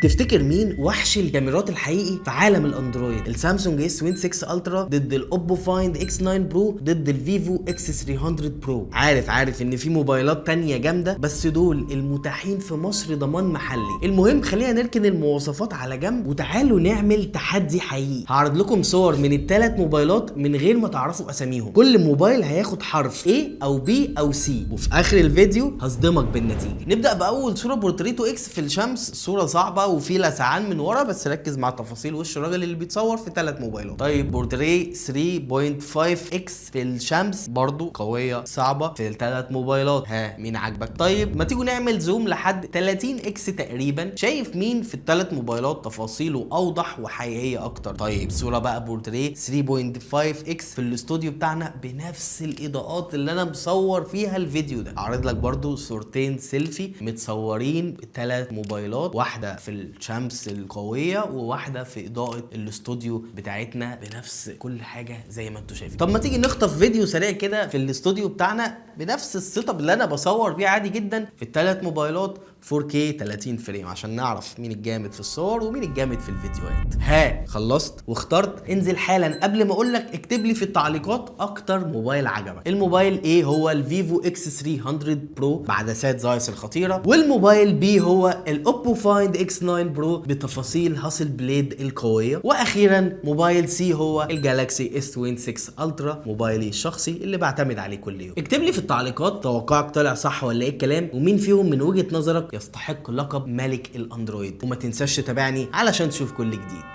تفتكر مين وحش الكاميرات الحقيقي في عالم الاندرويد؟ السامسونج اس 26 الترا ضد الاوبو فايند اكس 9 برو ضد الفيفو اكس 300 برو. عارف ان في موبايلات تانية جامده، بس دول المتاحين في مصر ضمان محلي. المهم خلينا نركن المواصفات على جنب وتعالوا نعمل تحدي حقيقي. هعرض لكم صور من الثلاث موبايلات من غير ما تعرفوا اساميهم. كل موبايل هياخد حرف A او B او C، وفي اخر الفيديو هصدمك بالنتيجه. نبدا باول صوره بورتريتو اكس في الشمس. صوره صعبه وفي لسعان من ورا، بس ركز مع تفاصيل وش الراجل اللي بيتصور في ثلاث موبايلات. طيب بورتريه 3.5 اكس في الشمس برضو قويه صعبه في الثلاث موبايلات. ها مين عاجبك؟ طيب ما تيجوا نعمل زوم لحد 30 اكس تقريبا. شايف مين في الثلاث موبايلات تفاصيله اوضح وحقيقيه اكتر؟ طيب صوره بقى بورتريه 3.5 اكس في الاستوديو بتاعنا بنفس الاضاءات اللي انا مصور فيها الفيديو ده. هعرض لك برضو صورتين سيلفي متصورين بثلاث موبايلات، واحده في الشمس القويه وواحده في اضاءه الاستوديو بتاعتنا بنفس كل حاجه زي ما انتم شايفين. طب ما تيجي نخطف فيديو سريع كده في الاستوديو بتاعنا بنفس السيت اب اللي انا بصور بيه عادي جدا في الثلاث موبايلات 4K 30 فريم عشان نعرف مين الجامد في الصور ومين الجامد في الفيديوهات. ها خلصت واخترت؟ انزل حالا قبل ما اقول لك اكتب لي في التعليقات اكتر موبايل عجبك. الموبايل ايه هو الفيفو اكس 300 برو بعدسات زايس الخطيره، والموبايل بي هو الاوبو فايند اكس 9 برو بتفاصيل هاسل بليد القويه، واخيرا موبايل سي هو الجالاكسي اس 26 الترا موبايلي الشخصي اللي بعتمد عليه كل يوم. اكتب لي في التعليقات توقعك طلع صح ولا ايه الكلام، ومين فيهم من وجهه نظرك يستحق لقب ملك الاندرويد. وما تنساش تتابعني علشان تشوف كل جديد.